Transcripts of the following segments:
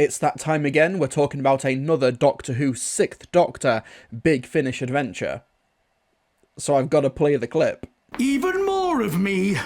It's that time again. We're talking about another Doctor Who Sixth Doctor Big Finish adventure. So I've got to play the clip. Even more of me.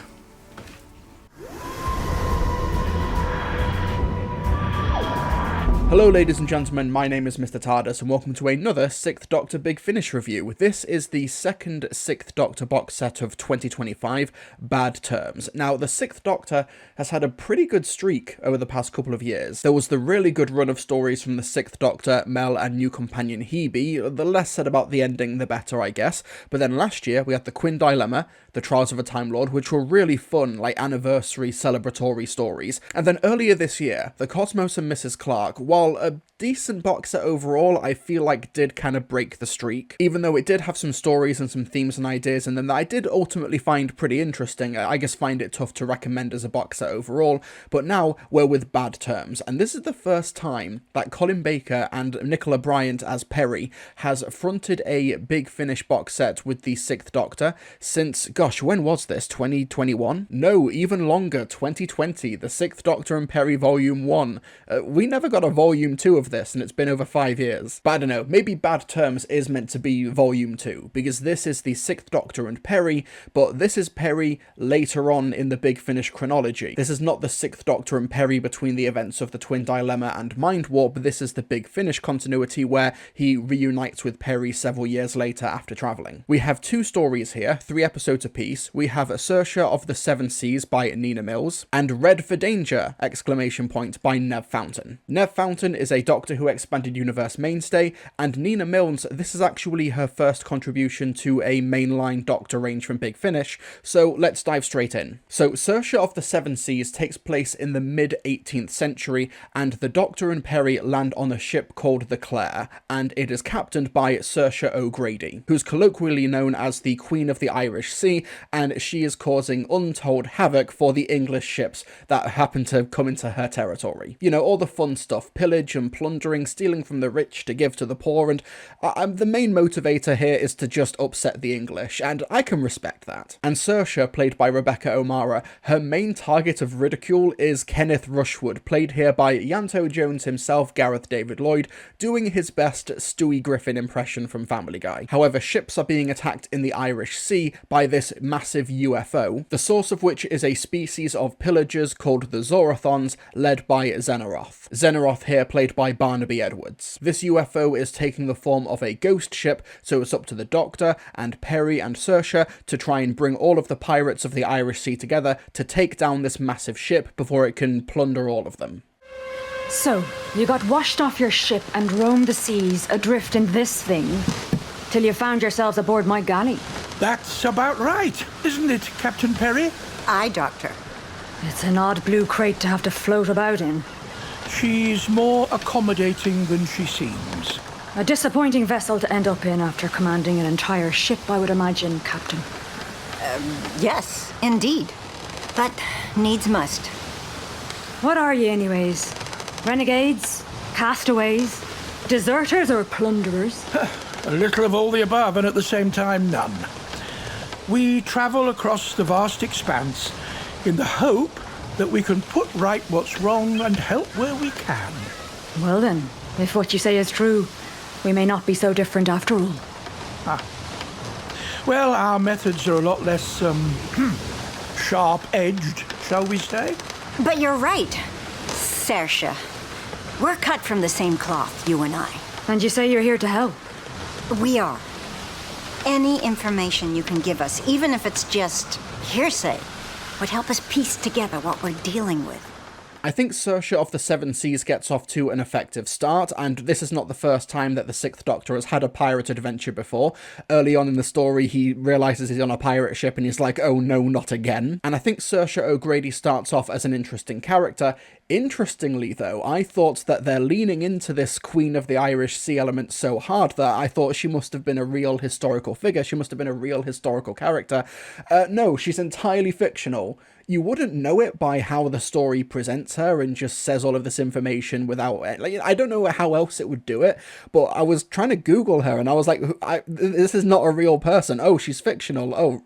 Hello ladies and gentlemen, my name is Mr. TARDIS and welcome to another Sixth Doctor Big Finish review. This is the second Sixth Doctor box set of 2025, Bad Terms. Now, the Sixth Doctor has had a pretty good streak over the past couple of years. There was the really good run of stories from the Sixth Doctor, Mel and new companion Hebe. The less said about the ending, the better, I guess. But then last year, we had the Quinn Dilemma, the Trials of a Time Lord, which were really fun, like anniversary celebratory stories. And then earlier this year, the Cosmos and Mrs. Clark, while a decent box set overall, I feel like did kind of break the streak, even though it did have some stories and some themes and ideas in them that I did ultimately find pretty interesting. I guess find it tough to recommend as a box set overall, but now we're with Bad Terms, and this is the first time that Colin Baker and Nicola Bryant as Peri has fronted a Big Finish box set with the Sixth Doctor since, gosh, when was this? 2021? No, even longer, 2020, the Sixth Doctor and Peri Volume 1. We never got a Volume 2 of this, and it's been over 5 years. But I don't know, maybe Bad Terms is meant to be Volume 2, because this is the Sixth Doctor and Peri, but this is Peri later on in the Big Finish chronology. This is not the Sixth Doctor and Peri between the events of the Twin Dilemma and Mind Warp, this is the Big Finish continuity where he reunites with Peri several years later after travelling. We have 2 stories here, 3 episodes apiece. We have Saoirse of the Seven Seas by Nina Mills, and Red for Danger! By Nev Fountain. Nev Fountain is a Doctor Who Expanded Universe mainstay, and Nina Mills, this is actually her first contribution to a mainline Doctor range from Big Finish, so let's dive straight in. So Saoirse of the Seven Seas takes place in the mid-18th century, and the Doctor and Peri land on a ship called the Clare, and it is captained by Saoirse O'Grady, who's colloquially known as the Queen of the Irish Sea, and she is causing untold havoc for the English ships that happen to come into her territory. You know, all the fun stuff, pillage and plundering, stealing from the rich to give to the poor, and the main motivator here is to just upset the English, and I can respect that. And Saoirse, played by Rebecca O'Mara, her main target of ridicule is Kenneth Rushwood, played here by Ianto Jones himself, Gareth David Lloyd, doing his best Stewie Griffin impression from Family Guy. However, ships are being attacked in the Irish Sea by this massive UFO, the source of which is a species of pillagers called the Zorathons, led by Xenaroth. Xenaroth here played by Barnaby Edwards. This UFO is taking the form of a ghost ship, so it's up to the Doctor and Peri and Saoirse to try and bring all of the pirates of the Irish Sea together to take down this massive ship before it can plunder all of them. So, you got washed off your ship and roamed the seas adrift in this thing, till you found yourselves aboard my galley. That's about right, isn't it, Captain Peri? Aye, Doctor. It's an odd blue crate to have to float about in. She's more accommodating than she seems. A disappointing vessel to end up in after commanding an entire ship, I would imagine, Captain. Yes, indeed. But needs must. What are you, anyways? Renegades? Castaways? Deserters or plunderers? A little of all the above, and at the same time, none. We travel across the vast expanse in the hope that we can put right what's wrong and help where we can. Well then, if what you say is true, we may not be so different after all. Well, our methods are a lot less, sharp-edged, shall we say? But you're right, Saoirse. We're cut from the same cloth, you and I. And you say you're here to help? We are. Any information you can give us, even if it's just hearsay, would help us piece together what we're dealing with. I think Saoirse of the Seven Seas gets off to an effective start, and this is not the first time that the Sixth Doctor has had a pirate adventure before. Early on in the story, he realises he's on a pirate ship and he's like, oh no, not again. And I think Saoirse O'Grady starts off as an interesting character. Interestingly, though, I thought that they're leaning into this Queen of the Irish Sea element so hard that I thought she must have been a real historical figure, she must have been a real historical character. No, she's entirely fictional. you wouldn't know it by how the story presents her and just says all of this information without, like, I don't know how else it would do it, but I was trying to Google her and I was like, this is not a real person. Oh, she's fictional. Oh,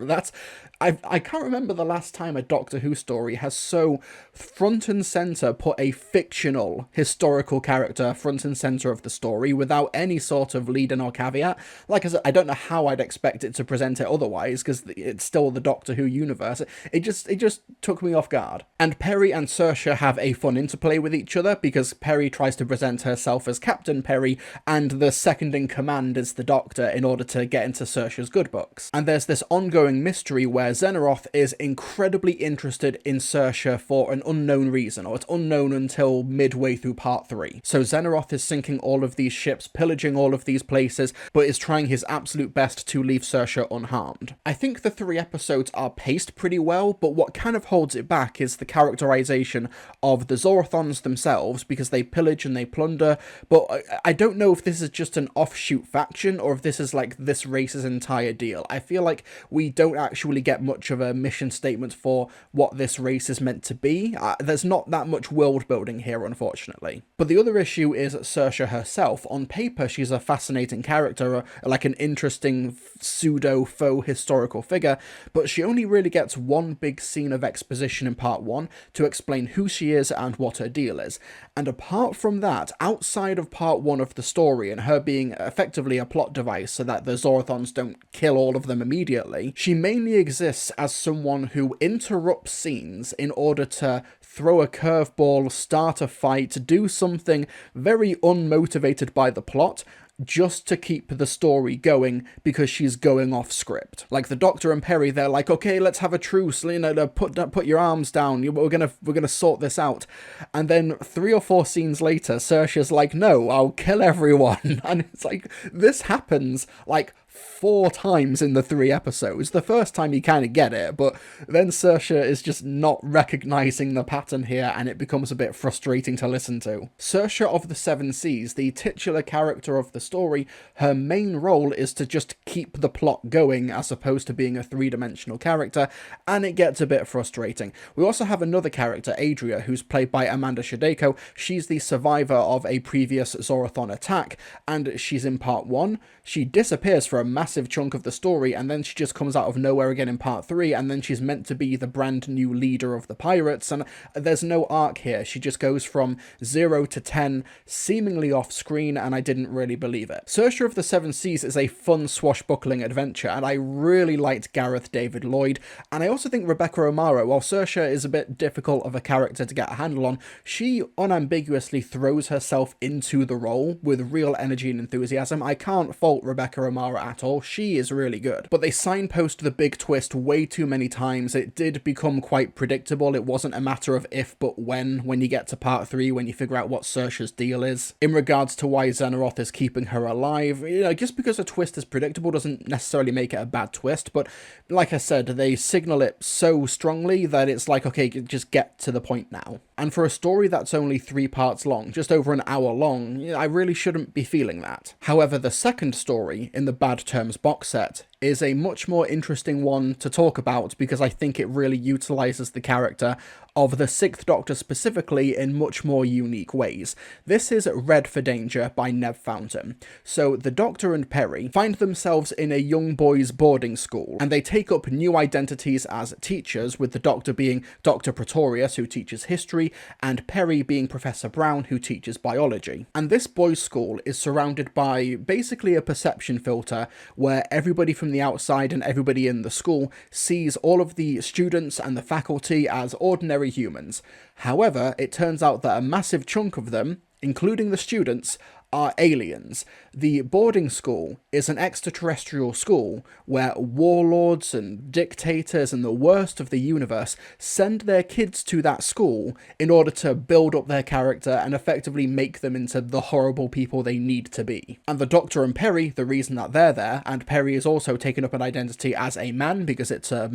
I can't remember the last time a Doctor Who story has so front and centre put a fictional historical character front and centre of the story without any sort of lead-in or caveat. Like I said, I don't know how I'd expect it to present it otherwise, because it's still the Doctor Who universe. It just took me off guard. And Peri and Saoirse have a fun interplay with each other, because Peri tries to present herself as Captain Peri, and the second in command is the Doctor in order to get into Saoirse's good books. And there's this ongoing mystery where Xenaroth is incredibly interested in Saoirse for an unknown reason, or it's unknown until midway through part 3. So Xenaroth is sinking all of these ships, pillaging all of these places, but is trying his absolute best to leave Saoirse unharmed. I think the 3 episodes are paced pretty well, but what kind of holds it back is the characterization of the Zorathons themselves, because they pillage and they plunder, but I don't know if this is just an offshoot faction, or if this is like this race's entire deal. I feel like we don't actually get much of a mission statement for what this race is meant to be. There's not that much world building here, unfortunately. But the other issue is Saoirse herself. On paper, she's a fascinating character, like an interesting pseudo-faux historical figure, but she only really gets one big scene of exposition in part 1 to explain who she is and what her deal is. And apart from that, outside of part 1 of the story and her being effectively a plot device so that the Zorathons don't kill all of them immediately, she mainly exists as someone who interrupts scenes in order to throw a curveball, start a fight, do something very unmotivated by the plot, just to keep the story going because she's going off script. Like the Doctor and Peri, they're like, okay, let's have a truce, put your arms down, we're gonna sort this out. And then 3 or 4 scenes later, Saoirse's like, no, I'll kill everyone. And it's like, this happens like 4 times in the 3 episodes. The first time you kind of get it, but then Saoirse is just not recognizing the pattern here, and it becomes a bit frustrating to listen to. Saoirse of the Seven Seas, the titular character of the story, her main role is to just keep the plot going as opposed to being a 3-dimensional character, and it gets a bit frustrating. We also have another character, Adria, who's played by Amanda Shadeko. She's the survivor of a previous Zorathon attack, and she's in part 1. She disappears for a massive chunk of the story, and then she just comes out of nowhere again in part 3, and then she's meant to be the brand new leader of the pirates, and there's no arc here. She just goes from 0 to 10, seemingly off screen, and I didn't really believe it. Saoirse of the Seven Seas is a fun swashbuckling adventure, and I really liked Gareth David Lloyd, and I also think Rebecca O'Mara, while Saoirse is a bit difficult of a character to get a handle on, she unambiguously throws herself into the role with real energy and enthusiasm. I can't fault Rebecca O'Mara at all. She is really good. But they signpost the big twist way too many times. It did become quite predictable. It wasn't a matter of if but when you get to part 3, when you figure out what Saoirse's deal is. In regards to why Xenaroth is keeping her alive, just because a twist is predictable doesn't necessarily make it a bad twist, but like I said, they signal it so strongly that it's like, okay, just get to the point now. And for a story that's only 3 parts long, just over an hour long, I really shouldn't be feeling that. However, the second story in the Bad Terms box set is a much more interesting one to talk about because I think it really utilises the character of the Sixth Doctor specifically in much more unique ways. This is Red for Danger by Nev Fountain. So the Doctor and Peri find themselves in a young boys' boarding school, and they take up new identities as teachers, with the Doctor being Dr. Pretorius, who teaches history, and Peri being Professor Brown, who teaches biology. And this boys' school is surrounded by basically a perception filter where everybody from the outside and everybody in the school sees all of the students and the faculty as ordinary humans. However, it turns out that a massive chunk of them, including the students, are aliens. The boarding school is an extraterrestrial school where warlords and dictators and the worst of the universe send their kids to that school in order to build up their character and effectively make them into the horrible people they need to be. And the Doctor and Peri, the reason that they're there, and Peri is also taken up an identity as a man because it's a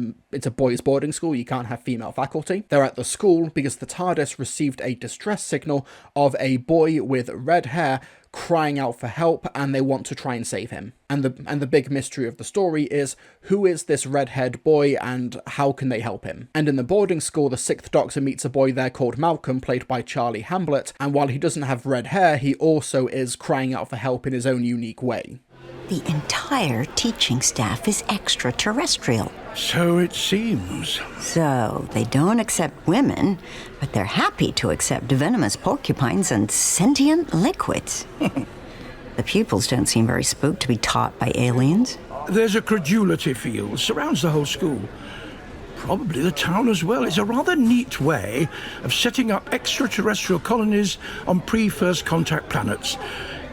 boys' boarding school, you can't have female faculty. They're at the school because the TARDIS received a distress signal of a boy with red hair crying out for help, and they want to try and save him. And the big mystery of the story is, who is this red-haired boy and how can they help him? And in the boarding school, the Sixth Doctor meets a boy there called Malcolm, played by Charlie Hamblet, and while he doesn't have red hair, he also is crying out for help in his own unique way. The entire teaching staff is extraterrestrial. So it seems. So they don't accept women, but they're happy to accept venomous porcupines and sentient liquids. The pupils don't seem very spooked to be taught by aliens. There's a credulity field, surrounds the whole school. Probably the town as well. It's a rather neat way of setting up extraterrestrial colonies on pre-first contact planets.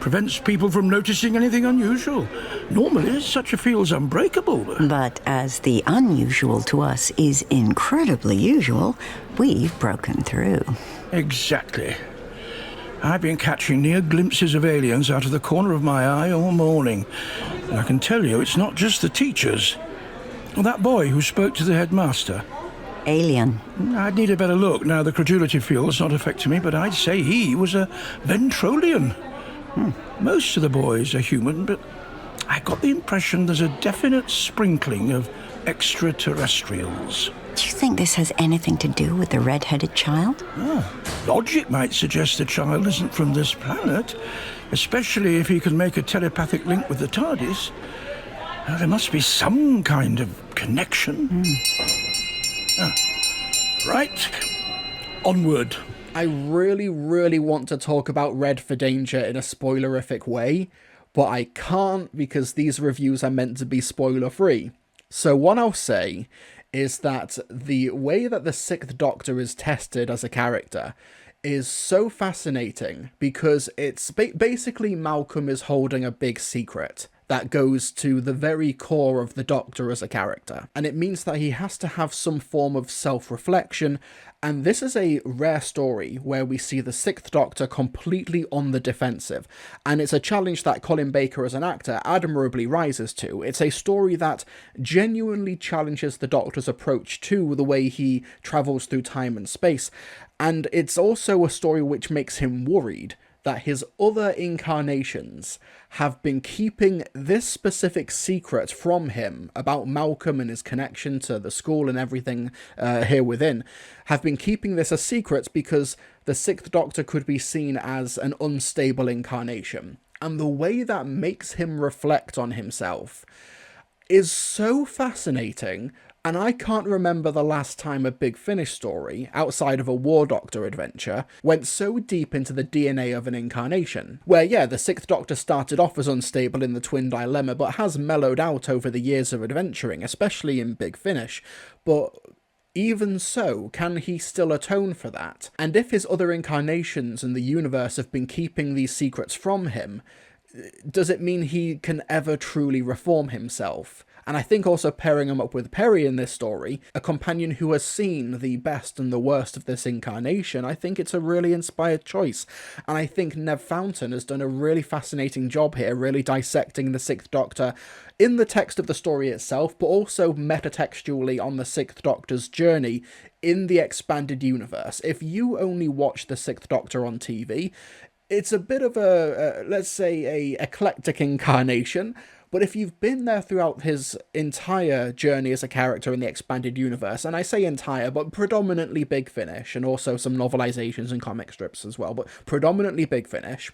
Prevents people from noticing anything unusual. Normally, such a field's unbreakable. But as the unusual to us is incredibly usual, we've broken through. Exactly. I've been catching near glimpses of aliens out of the corner of my eye all morning. And I can tell you, it's not just the teachers. That boy who spoke to the headmaster. Alien. I'd need a better look now the credulity field's not affecting me, but I'd say he was a Ventrolian. Most of the boys are human, but I got the impression there's a definite sprinkling of extraterrestrials. Do you think this has anything to do with the red-headed child? Logic might suggest the child isn't from this planet, especially if he can make a telepathic link with the TARDIS. There must be some kind of connection. Right. Onward. I really, really want to talk about Red for Danger in a spoilerific way, but I can't because these reviews are meant to be spoiler-free. So what I'll say is that the way that the Sixth Doctor is tested as a character is so fascinating because it's basically Malcolm is holding a big secret that goes to the very core of the Doctor as a character. And it means that he has to have some form of self-reflection, and this is a rare story where we see the Sixth Doctor completely on the defensive, and it's a challenge that Colin Baker as an actor admirably rises to. It's a story that genuinely challenges the Doctor's approach to the way he travels through time and space, and it's also a story which makes him worried that his other incarnations have been keeping this specific secret from him about Malcolm and his connection to the school and everything here within, have been keeping this a secret because the Sixth Doctor could be seen as an unstable incarnation. And the way that makes him reflect on himself is so fascinating. And I can't remember the last time a Big Finish story, outside of a War Doctor adventure, went so deep into the DNA of an incarnation. Where, yeah, the Sixth Doctor started off as unstable in the Twin Dilemma, but has mellowed out over the years of adventuring, especially in Big Finish. But even so, can he still atone for that? And if his other incarnations in the universe have been keeping these secrets from him, does it mean he can ever truly reform himself? And I think also pairing him up with Peri in this story, a companion who has seen the best and the worst of this incarnation, I think it's a really inspired choice. And I think Nev Fountain has done a really fascinating job here, really dissecting the Sixth Doctor in the text of the story itself, but also metatextually on the Sixth Doctor's journey in the expanded universe. If you only watch the Sixth Doctor on TV, it's a bit of a let's say, a eclectic incarnation. But if you've been there throughout his entire journey as a character in the expanded universe, and I say entire, but predominantly Big Finish, and also some novelizations and comic strips as well, but predominantly Big Finish,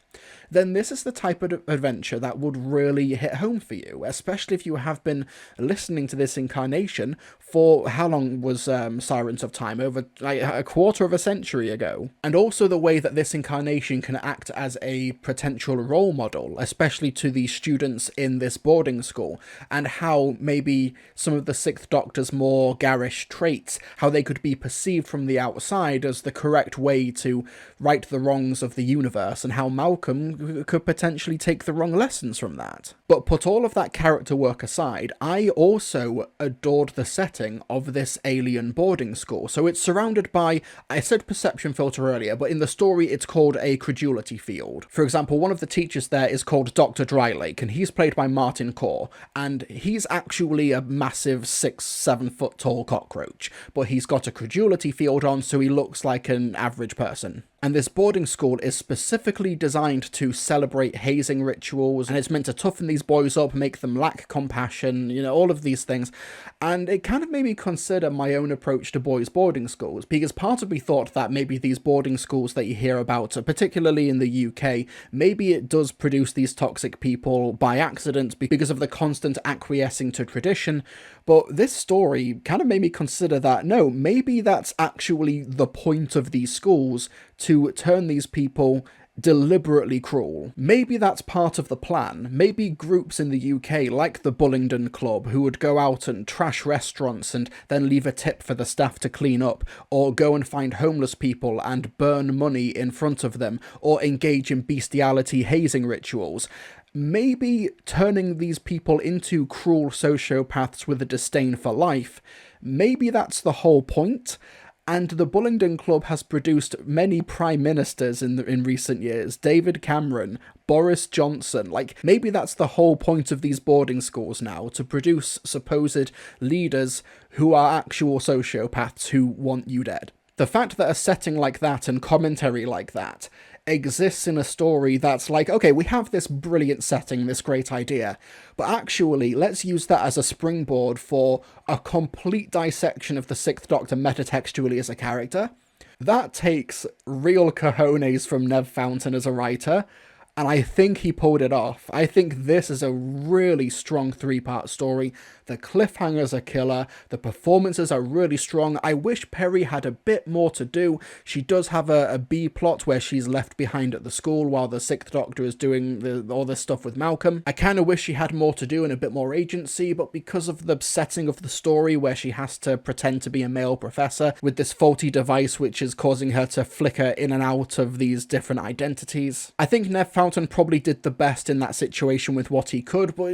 then this is the type of adventure that would really hit home for you, especially if you have been listening to this incarnation for, how long was Sirens of Time? Over like a quarter of a century ago. And also the way that this incarnation can act as a potential role model, especially to the students in this boarding school, and how maybe some of the Sixth Doctor's more garish traits, how they could be perceived from the outside as the correct way to right the wrongs of the universe, and how Malcolm could potentially take the wrong lessons from that. But put all of that character work aside, I also adored the setting of this alien boarding school. So it's surrounded by, I said perception filter earlier, but in the story it's called a credulity field. For example, one of the teachers there is called Dr. Drylake, and he's played by Martin Martin Core, and he's actually a massive 6-7 foot tall cockroach, but he's got a credulity field on, so he looks like an average person. And this boarding school is specifically designed to celebrate hazing rituals, and it's meant to toughen these boys up, make them lack compassion, all of these things. And it kind of made me consider my own approach to boys' boarding schools, because part of me thought that maybe these boarding schools that you hear about, particularly in the UK, maybe it does produce these toxic people by accident because of the constant acquiescing to tradition. But this story kind of made me consider that, no, maybe that's actually the point of these schools, to turn these people deliberately cruel. Maybe that's part of the plan. Maybe groups in the UK, like the Bullingdon Club, who would go out and trash restaurants and then leave a tip for the staff to clean up, or go and find homeless people and burn money in front of them, or engage in bestiality hazing rituals. Maybe turning these people into cruel sociopaths with a disdain for life, maybe that's the whole point. And the Bullingdon Club has produced many prime ministers in recent years. David Cameron, Boris Johnson. Maybe that's the whole point of these boarding schools now, to produce supposed leaders who are actual sociopaths who want you dead. The fact that a setting like that and commentary like that exists in a story that's like, okay, we have this brilliant setting, this great idea, but actually let's use that as a springboard for a complete dissection of the Sixth Doctor metatextually as a character. That takes real cojones from Nev Fountain as a writer, and I think he pulled it off. I think this is a really strong 3-part story. The cliffhangers are killer. The performances are really strong. I wish Peri had a bit more to do. She does have a B plot where she's left behind at the school while the Sixth Doctor is doing all this stuff with Malcolm. I kind of wish she had more to do and a bit more agency, but because of the setting of the story where she has to pretend to be a male professor with this faulty device which is causing her to flicker in and out of these different identities, I think Nev Fountain probably did the best in that situation with what he could, but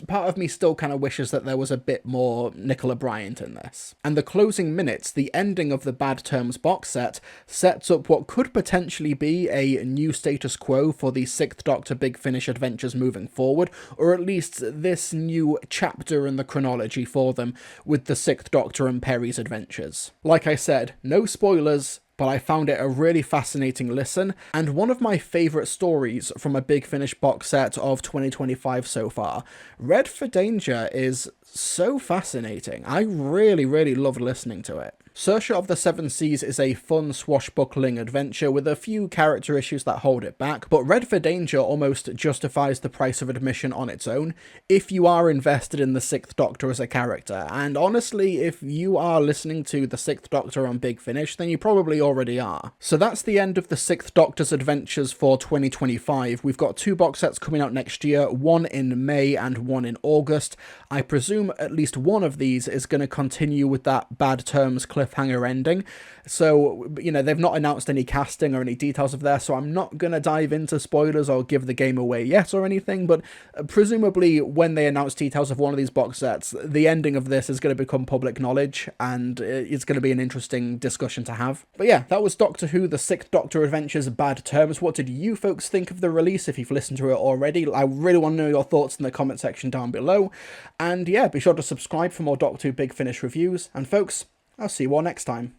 part of me still kind of wishes that there was a bit more Nicola Bryant in this. And the closing minutes, the ending of the Bad Terms box set, sets up what could potentially be a new status quo for the Sixth Doctor Big Finish adventures moving forward, or at least this new chapter in the chronology for them with the Sixth Doctor and Peri's adventures. Like I said, no spoilers, but I found it a really fascinating listen, and one of my favourite stories from a Big Finish box set of 2025 so far. Red for Danger is so fascinating. I really, really loved listening to it. Searcher of the Seven Seas is a fun, swashbuckling adventure with a few character issues that hold it back, but Red for Danger almost justifies the price of admission on its own if you are invested in the Sixth Doctor as a character, and honestly, if you are listening to the Sixth Doctor on Big Finish, then you probably already are. So that's the end of the Sixth Doctor's adventures for 2025. We've got 2 box sets coming out next year, one in May and one in August. I presume at least one of these is going to continue with that Bad Terms cliffhanger ending. So, they've not announced any casting or any details of there, so I'm not going to dive into spoilers or give the game away yet or anything, but presumably when they announce details of one of these box sets, the ending of this is going to become public knowledge, and it's going to be an interesting discussion to have. But yeah, that was Doctor Who, the Sixth Doctor Adventures Bad Terms. What did you folks think of the release, if you've listened to it already? I really want to know your thoughts in the comment section down below. And yeah, be sure to subscribe for more Doctor Who Big Finish reviews. And folks, I'll see you all next time.